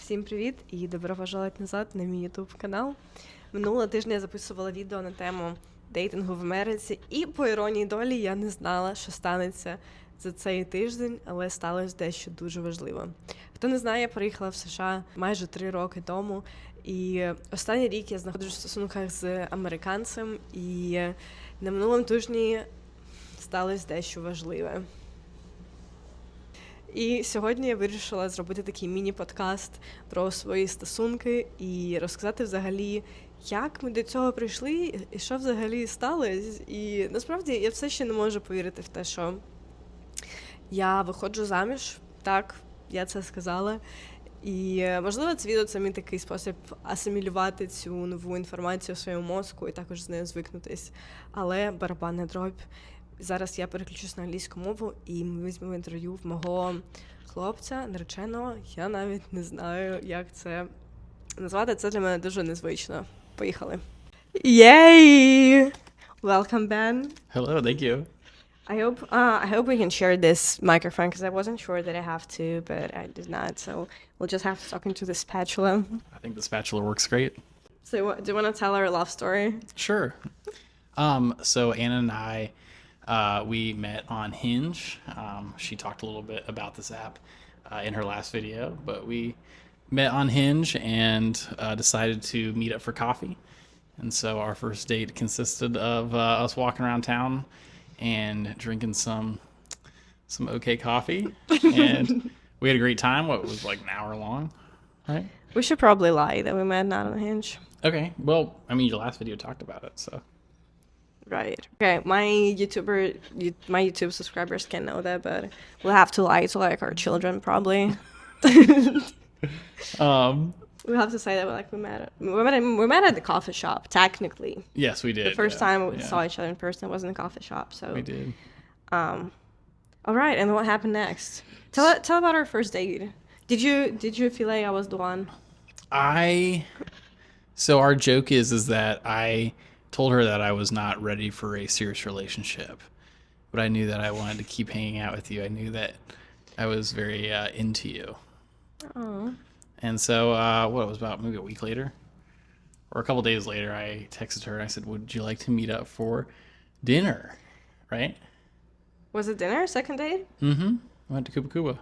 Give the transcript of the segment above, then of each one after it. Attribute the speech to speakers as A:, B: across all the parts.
A: Всім привіт і добро пожаловать назад на мій YouTube канал. Минулого тижня я записувала відео на тему дейтингу в Америці, і по іронії долі я не знала, що станеться за цей тиждень, але сталося дещо дуже важливо. Хто не знає, я приїхала в США майже 3 роки тому, і останній рік я знаходжусь в стосунках з американцем, і на минулому тижні сталося дещо важливе. І сьогодні я вирішила зробити такий міні-подкаст про свої стосунки і розказати взагалі, як ми до цього прийшли і що взагалі сталося. І насправді я все ще не можу повірити в те, що я виходжу заміж. Так, я це сказала. І, можливо, це відео – це мій такий спосіб асимілювати цю нову інформацію в своєму мозку і також з нею звикнутись. Але барабанна дробь. Зараз я переключусь на англійську мову, і ми візьмемо інтерв'ю в мого хлопця, нареченого. Я навіть не знаю, як це назвати. Це для мене дуже незвично. Поїхали. Yay! Welcome, Ben.
B: Hello, thank you.
A: I hope we can share this microphone, because I wasn't sure that I have to, but I did not. So we'll just have to talk into the spatula.
B: I think the spatula works great.
A: So do you want to tell our love story?
B: Sure. So Anna and I, we met on Hinge. She talked a little bit about this app in her last video, but we met on Hinge and decided to meet up for coffee. And so our first date consisted of us walking around town and drinking some okay coffee. And we had a great time. What was like an hour long, right?
A: We should probably lie that we met not on Hinge.
B: Okay. Well, I mean, your last video talked about it, so.
A: Right. Okay, my YouTube subscribers can know that, but we'll have to lie to like our children probably. We'll have to say that we met at the coffee shop, technically.
B: Yes, we did.
A: The first time we saw each other in person was in the coffee shop, so.
B: We did.
A: All right, and what happened next? Tell about our first date. Did you feel like I was the one?
B: So our joke is that I told her that I was not ready for a serious relationship, but I knew that I wanted to keep hanging out with you. I knew that I was very into you.
A: Oh.
B: And so what it was about maybe a week later or a couple days later, I texted her and I said, would you like to meet up for dinner? Right?
A: Was it dinner? Second date?
B: Mm-hmm. I went to Cuba Cuba.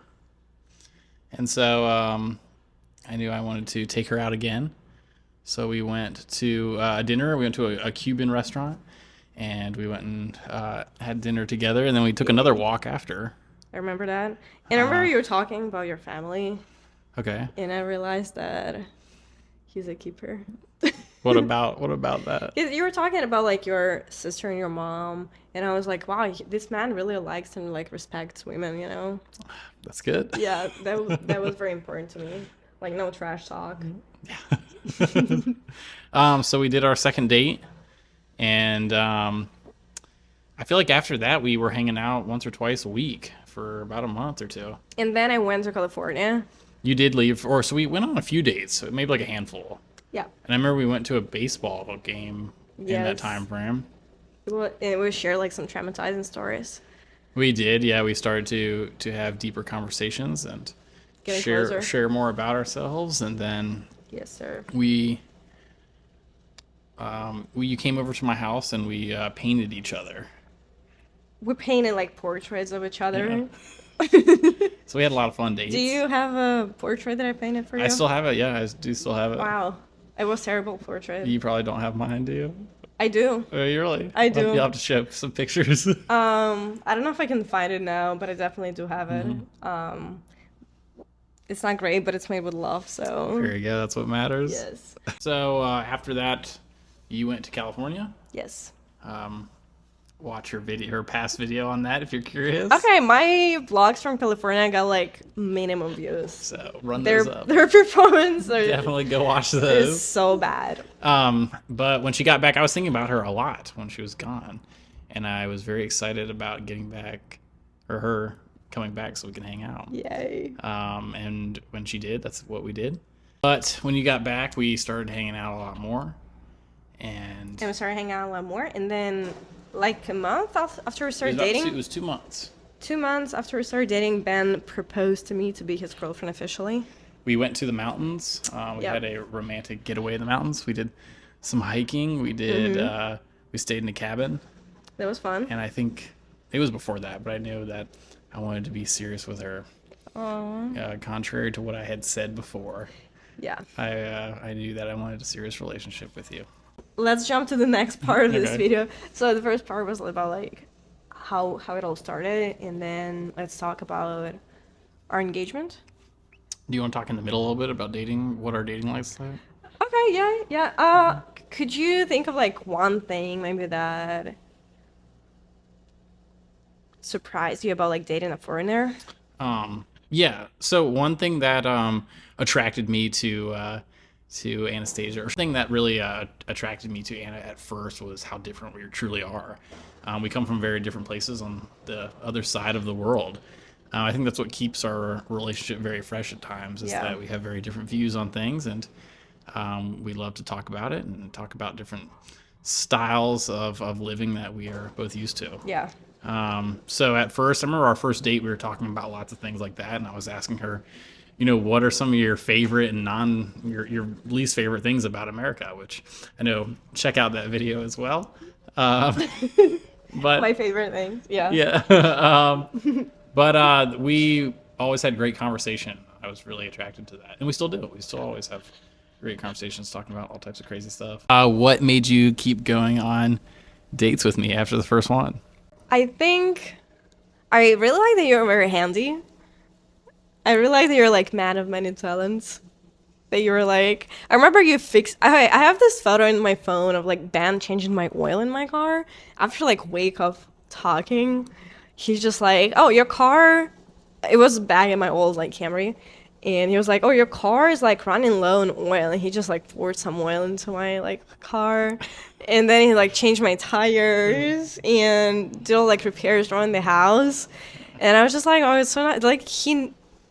B: And so I knew I wanted to take her out again. So we went to dinner. We went to a Cuban restaurant, and we went and had dinner together, and then we took another walk after.
A: I remember that. And I remember you were talking about your family.
B: Okay.
A: And I realized that he's a keeper.
B: What about that?
A: You were talking about like your sister and your mom, and I was like, wow, this man really likes and like respects women, you know?
B: That's good.
A: Yeah, that was very important to me. Like no trash talk.
B: Yeah. So we did our second date, and I feel like after that we were hanging out once or twice a week for about a month or two.
A: And then I went to California.
B: You did leave, so we went on a few dates, so maybe like a handful.
A: Yeah.
B: And I remember we went to a baseball game in that time frame.
A: And we shared like some traumatizing stories.
B: We did, yeah. We started to have deeper conversations and share more about ourselves, and then
A: yes, sir.
B: You came over to my house and we painted each other.
A: We painted like portraits of each other.
B: Yeah. So we had a lot of fun dates.
A: Do you have a portrait that I painted for you?
B: I still have it. Yeah, I do still have it.
A: Wow, it was terrible portrait.
B: You probably don't have mine, do you?
A: I do.
B: Oh, you really?
A: I do.
B: You'll have to show some pictures.
A: I don't know if I can find it now, but I definitely do have it. Mm-hmm. It's not great, but it's made with love, so.
B: There you go. That's what matters.
A: Yes.
B: So after that, you went to California.
A: Yes.
B: Watch her past video on that if you're curious.
A: Okay, my vlogs from California got like minimum views.
B: So run those up.
A: Their performance
B: definitely go watch those.
A: Is so bad.
B: But when she got back, I was thinking about her a lot when she was gone, and I was very excited about getting back, or her coming back so we can hang out.
A: Yay.
B: And when she did, that's what we did. But when you got back, we started hanging out a lot more, and
A: we started hanging out a lot more, and then. Like a month after we started dating?
B: It was 2 months.
A: 2 months after we started dating, Ben proposed to me to be his girlfriend officially.
B: we went to the mountains. We
A: Yep.
B: had a romantic getaway in the mountains. We did some hiking. We did. We stayed in a cabin,
A: That was fun.
B: and I think it was before that, but I knew that I wanted to be serious with her. Contrary to what I had said before,
A: Yeah.
B: I knew that I wanted a serious relationship with you.
A: Let's jump to the next part of this
B: Okay.
A: video. So the first part was about like how it all started, and then let's talk about our engagement.
B: Do you want to talk in the middle a little bit about dating? What our dating life's like?
A: Okay, yeah. Could you think of like one thing maybe that surprised you about like dating a foreigner?
B: Yeah. So one thing that attracted me to Anastasia, or thing that really attracted me to Anna at first, was how different we truly are. We come from very different places on the other side of the world. I think that's what keeps our relationship very fresh at times, is
A: Yeah.
B: that we have very different views on things, and we love to talk about it and talk about different styles of living that we are both used to.
A: Yeah.
B: So at first, I remember our first date, we were talking about lots of things like that, and I was asking her, what are some of your favorite and your least favorite things about America, which I know, check out that video as well. But
A: My favorite things. Yeah.
B: yeah. But we always had great conversation. I was really attracted to that, and we still do. We still always have great conversations talking about all types of crazy stuff. What made you keep going on dates with me after the first one?
A: I think I really like that you're very handy. I really like that you're like man of many talents. That you were like, I remember you fixed. I have this photo in my phone of like Ben changing my oil in my car after like week of talking. He's just like, oh, your car. It was back in my old like Camry, and he was like, oh, your car is like running low on oil, and he just like poured some oil into my like car, and then he like changed my tires and did all like repairs around the house, and I was just like, oh, it's so nice. Like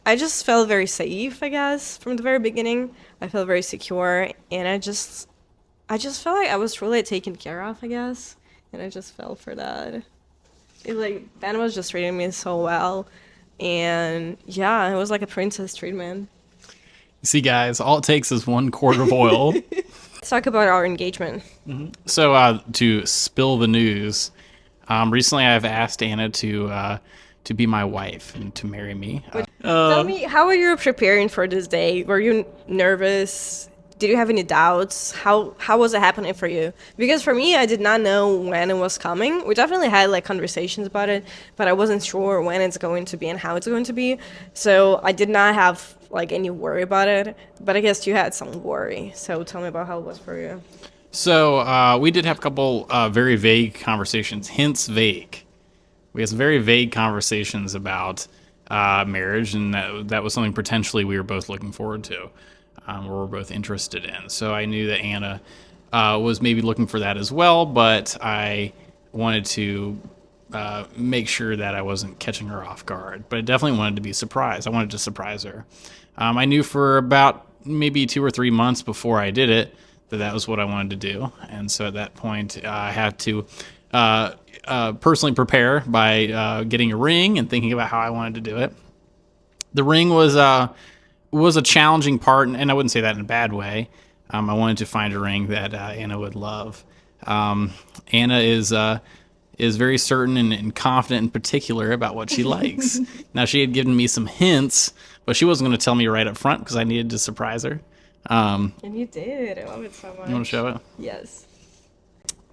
A: I just felt very safe, I guess, from the very beginning. I felt very secure, and I just felt like I was really taken care of, I guess, and I just fell for that. Like Ben was just treating me so well, and yeah, it was like a princess treatment.
B: See, guys, all it takes is 1 quart of oil.
A: Let's talk about our engagement.
B: So to spill the news, recently I've asked Anna to be my wife and to marry me.
A: Tell me, how are you preparing for this day? Were you nervous? Did you have any doubts? How was it happening for you? Because for me, I did not know when it was coming. We definitely had like conversations about it, but I wasn't sure when it's going to be and how it's going to be. So I did not have like any worry about it. But I guess you had some worry. So tell me about how it was for you.
B: So we did have a couple very vague conversations, hints vague. We had some very vague conversations about marriage, and that was something potentially we were both looking forward to, or we're both interested in. So I knew that Anna was maybe looking for that as well, but I wanted to make sure that I wasn't catching her off guard. But I definitely wanted to be surprised. I wanted to surprise her. I knew for about maybe 2 or 3 months before I did it that was what I wanted to do. And so at that point, I had to personally prepare by getting a ring and thinking about how I wanted to do it. The ring was a challenging part, and I wouldn't say that in a bad way. I wanted to find a ring that Anna would love. Anna is very certain and confident and particular about what she likes. Now, she had given me some hints, but she wasn't going to tell me right up front because I needed to surprise her.
A: And you did. I love it so much.
B: You want to show it?
A: Yes.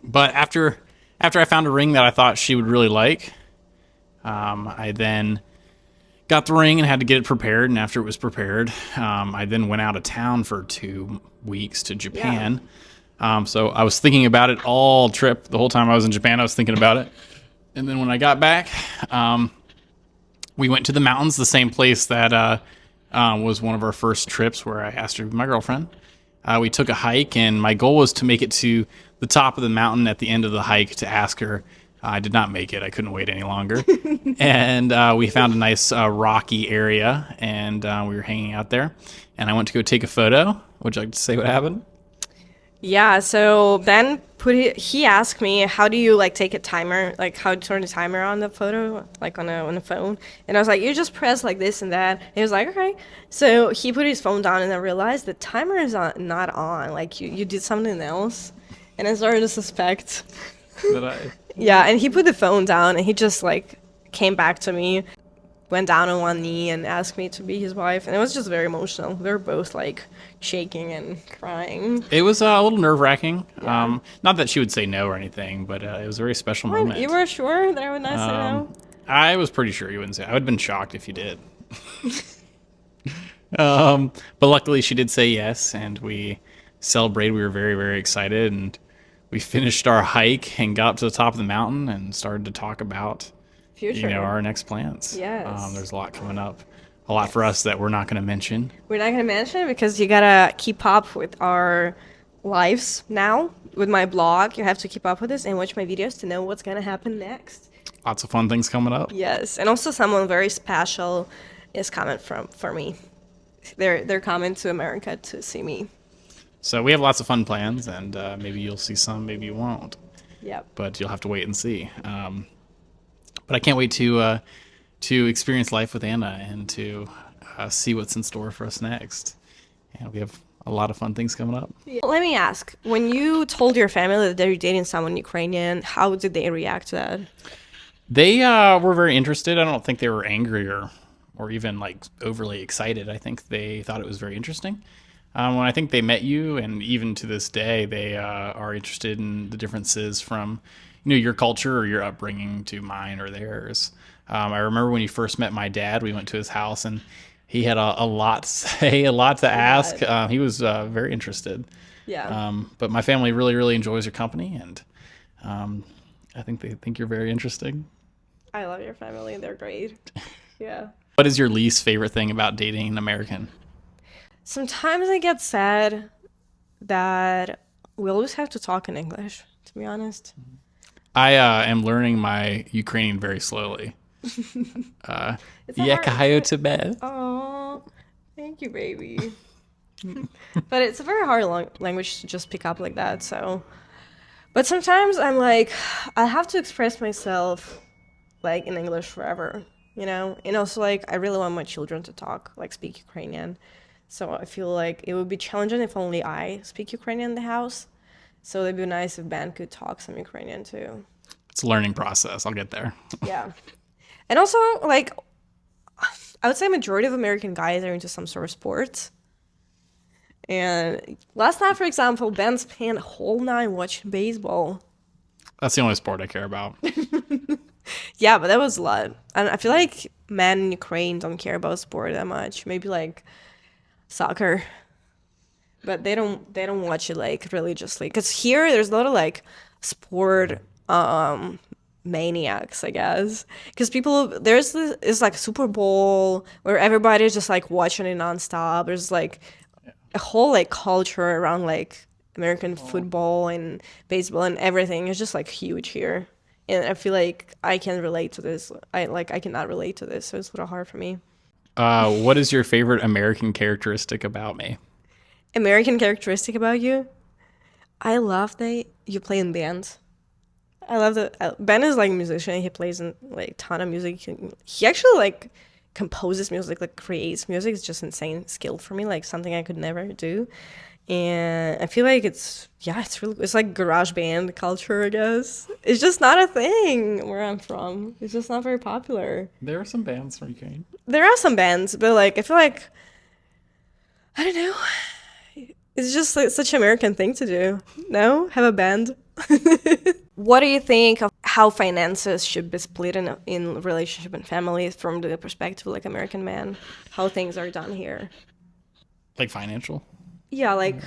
B: But after I found a ring that I thought she would really like, I then got the ring and had to get it prepared. And after it was prepared, I then went out of town for 2 weeks to Japan. Yeah. So I was thinking about it all trip. The whole time I was in Japan, I was thinking about it. And then when I got back, we went to the mountains, the same place that was one of our first trips where I asked her to be my girlfriend. We took a hike, and my goal was to make it to the top of the mountain at the end of the hike to ask her. I did not make it. I couldn't wait any longer. And we found a nice rocky area, and we were hanging out there. And I went to go take a photo. Would you like to say what happened?
A: Yeah, so Ben
C: he asked me, how do you like take a timer, like how to turn the timer on the photo, like on the phone. And I was like, you just press like this and that. And he was like, okay. So he put his phone down, and I realized the timer is not on. Like you did something else. And I started to suspect.
B: That I
C: Yeah, and he put the phone down, and he just like came back to me, went down on one knee and asked me to be his wife, and it was just very emotional. We were both like shaking and crying.
B: It was a little nerve-wracking.
C: Yeah.
B: Not that she would say no or anything, but it was a very special moment.
C: You were sure that I would not say no?
B: I was pretty sure you wouldn't say. I would have been shocked if you did. But luckily she did say yes, and we celebrated. We were very, very excited, and we finished our hike and got up to the top of the mountain and started to talk about
C: Future.
B: our next plans.
C: Yes.
B: There's a lot coming up. A lot for us that we're not going to mention.
C: We're not going to mention it because you got to keep up with our lives now. With my blog, you have to keep up with this and watch my videos to know what's going to happen next.
B: Lots of fun things coming up.
C: Yes, and also someone very special is coming for me. They're coming to America to see me.
B: So we have lots of fun plans, and maybe you'll see some, maybe you won't.
C: Yep.
B: But you'll have to wait and see. But I can't wait to experience life with Anna and to see what's in store for us next. And we have a lot of fun things coming up.
C: Yeah. Let me ask, when you told your family that you're dating someone Ukrainian, how did they react to that?
B: They were very interested. I don't think they were angry or even like overly excited. I think they thought it was very interesting. When I think they met you, and even to this day, they are interested in the differences from, your culture or your upbringing to mine or theirs. I remember when you first met my dad, we went to his house, and he had a lot to say, a lot to ask. He was very interested.
C: Yeah.
B: But my family really, really enjoys your company, and I think they think you're very interesting.
C: I love your family. They're great. Yeah.
B: What is your least favorite thing about dating an American?
C: Sometimes I get sad that we always have to talk in English, to be honest.
B: I am learning my Ukrainian very slowly. Yakahayo Tibet.
C: Oh, thank you, baby. But it's a very hard language to just pick up like that, so. But sometimes I'm like, I have to express myself like in English forever, And also like, I really want my children to speak Ukrainian. So I feel like it would be challenging if only I speak Ukrainian in the house. So it'd be nice if Ben could talk some Ukrainian too.
B: It's a learning process. I'll get there.
C: Yeah. And also, like, I would say majority of American guys are into some sort of sports. And last night, for example, Ben spent a whole night watching baseball.
B: That's the only sport I care about.
C: Yeah, but that was a lot. And I feel like men in Ukraine don't care about sport that much. Maybe like soccer. But they don't watch it like religiously. Because here there's a lot of like sport maniacs, I guess. Because there's like Super Bowl where everybody's just like watching it nonstop. There's like a whole like culture around like American football and baseball and everything. It's just like huge here. And I feel like I can relate to this. I cannot relate to this, so it's a little hard for me.
B: What is your favorite American characteristic about me?
C: American characteristic about you? I love that you play in bands. I love that Ben is like a musician. He plays in like a ton of music. He actually like composes music, like creates music. It's just insane skill for me, like something I could never do. And I feel like it's like garage band culture, I guess. It's just not a thing where I'm from. It's just not very popular.
B: There are some bands from Ukraine.
C: There are some bands, but like I feel like, I don't know. It's just like such an American thing to do. No? Have a band? What do you think of how finances should be split in relationship and families from the perspective of like American man? How things are done here?
B: Like financial?
C: Yeah, like,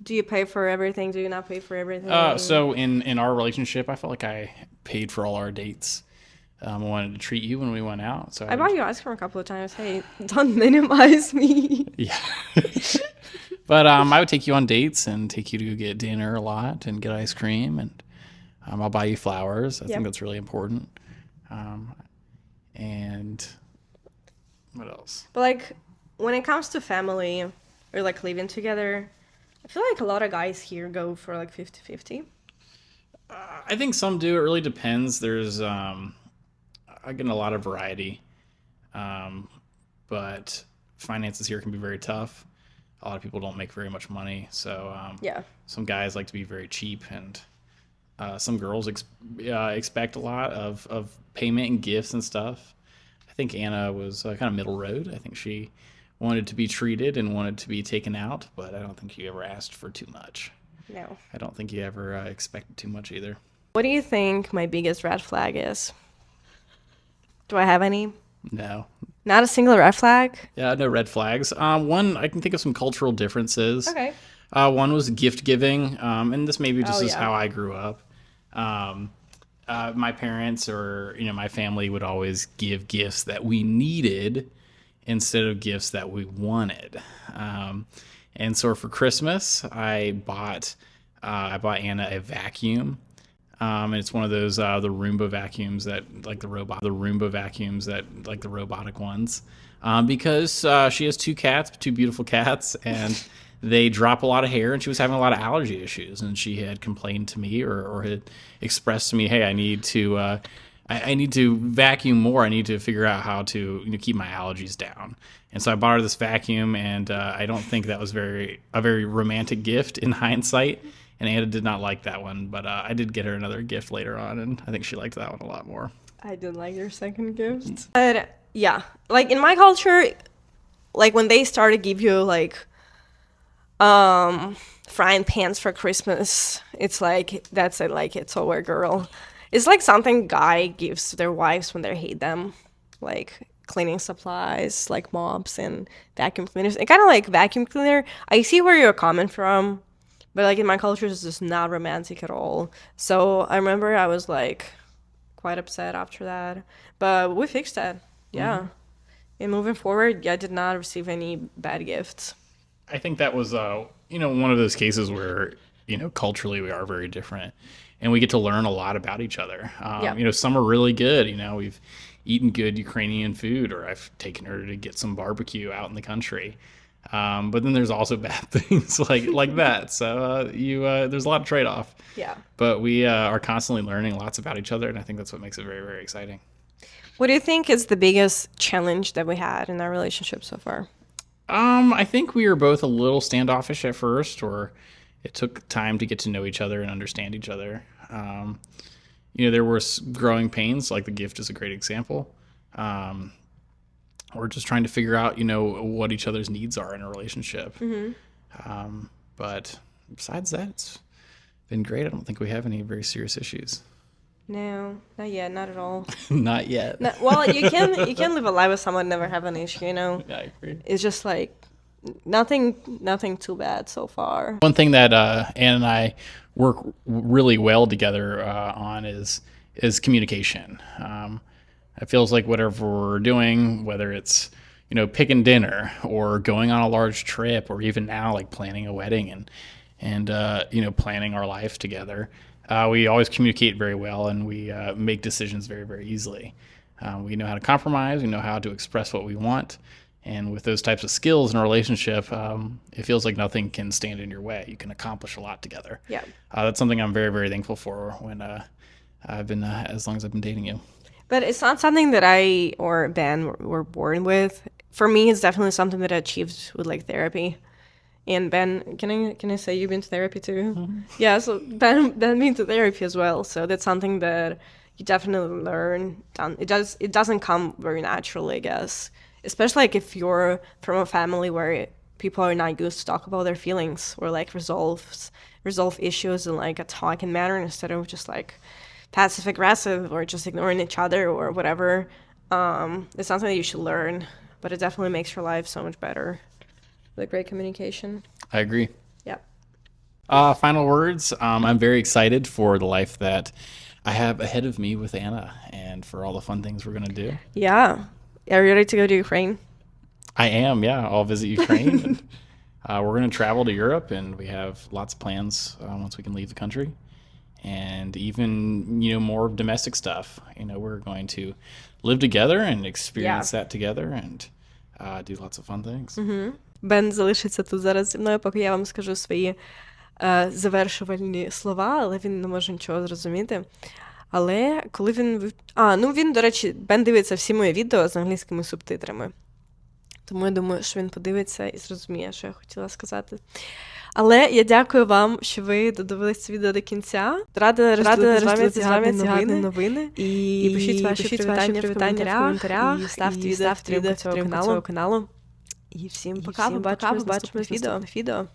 C: do you pay for everything? Do you not pay for everything?
B: So in our relationship, I felt like I paid for all our dates. I wanted to treat you when we went out. So
C: I bought you ice cream a couple of times. Hey, don't minimize me.
B: Yeah. But I would take you on dates and take you to go get dinner a lot and get ice cream. And I'll buy you flowers. I think that's really important. And what else?
C: But like, when it comes to family or like living together, I feel like a lot of guys here go for like 50-50.
B: I think some do. It really depends. There's I get a lot of variety, but finances here can be very tough. A lot of people don't make very much money, so
C: Yeah.
B: some guys like to be very cheap, and some girls expect a lot of payment and gifts and stuff. I think Anna was kind of middle road. I think she wanted to be treated and wanted to be taken out, but I don't think you ever asked for too much.
C: No.
B: I don't think you ever expected too much either.
C: What do you think my biggest red flag is? Do I have any?
B: No.
C: Not a single red flag?
B: Yeah, no red flags. One, I can think of some cultural differences.
C: Okay.
B: One was gift giving, and this maybe just
C: Oh,
B: is
C: yeah.
B: how I grew up. My parents or my family would always give gifts that we needed instead of gifts that we wanted. And so for Christmas, I bought Anna a vacuum. And it's one of those the Roomba vacuums that like the robotic ones, because she has two beautiful cats, and they drop a lot of hair, and she was having a lot of allergy issues, and she had complained to me or had expressed to me, hey, I need to vacuum more. I need to figure out how to keep my allergies down. And so I bought her this vacuum, and I don't think that was a very romantic gift in hindsight. And Anna did not like that one, but I did get her another gift later on, and I think she liked that one a lot more.
C: I did like your second gift. But yeah, like in my culture, like when they start to give you like frying pans for Christmas, it's like that's it, like it's over, girl. It's like something guy gives their wives when they hate them, like cleaning supplies, like mops and vacuum cleaners. And kind of like vacuum cleaner. I see where you're coming from. But, like, in my culture, it's just not romantic at all. So I remember I was, like, quite upset after that. But we fixed that. Yeah. Mm-hmm. And moving forward, I did not receive any bad gifts.
B: I think that was, one of those cases where, culturally we are very different. And we get to learn a lot about each other. Some are really good. We've eaten good Ukrainian food, or I've taken her to get some barbecue out in the country. But then there's also bad things like that. So there's a lot of trade-off.
C: Yeah.
B: But we are constantly learning lots about each other, and I think that's what makes it very, very exciting.
C: What do you think is the biggest challenge that we had in our relationship so far?
B: I think we were both a little standoffish at first, or it took time to get to know each other and understand each other. There were growing pains, like the gift is a great example. Or just trying to figure out, what each other's needs are in a relationship. Mm-hmm. But besides that, it's been great. I don't think we have any very serious issues.
C: No, not yet, not at all.
B: Not yet.
C: Well, you can live a life with someone and never have an issue,
B: Yeah, I agree.
C: It's just like nothing too bad so far.
B: One thing that Anne and I work really well together on is communication. It feels like whatever we're doing, whether it's, picking dinner or going on a large trip, or even now like planning a wedding and planning our life together, we always communicate very well, and we make decisions very, very easily. We know how to compromise. We know how to express what we want. And with those types of skills in a relationship, it feels like nothing can stand in your way. You can accomplish a lot together.
C: Yeah.
B: That's something I'm very, very thankful for when I've been, as long as I've been dating you.
C: But it's not something that I or Ben were born with. For me, it's definitely something that I achieved with like therapy. And Ben, can I say you've been to therapy too? Mm-hmm. Yeah, so Ben been to therapy as well. So that's something that you definitely learn. It doesn't come very naturally, I guess. Especially like if you're from a family where people are not used to talk about their feelings or like resolve issues in like a talking manner instead of just like passive aggressive or just ignoring each other or whatever. It's something that you should learn, but it definitely makes your life so much better with great communication.
B: I agree.
C: Yep.
B: Final words. I'm very excited for the life that I have ahead of me with Anna, and for all the fun things we're going to do.
C: Yeah. Are you ready to go to Ukraine?
B: I am, yeah. I'll visit Ukraine. And, we're going to travel to Europe, and we have lots of plans once we can leave the country. And even, more domestic stuff. We're going to live together and experience that together and do lots of fun things.
C: Бен залишиться тут зараз зі мною, поки я вам скажу свої завершувальні слова, але він не може нічого зрозуміти. Але коли він... він, до речі, Бен дивиться всі мої відео з англійськими субтитрами. Тому я думаю, що він подивиться і зрозуміє, що я хотіла сказати. Але я дякую вам, що ви додивились це відео до кінця. Рада розділити з вами ці гарні новини. І пишіть ваші привітання в коментарях. І ставте відео цього каналу. І всім пока, побачимось в наступних відео.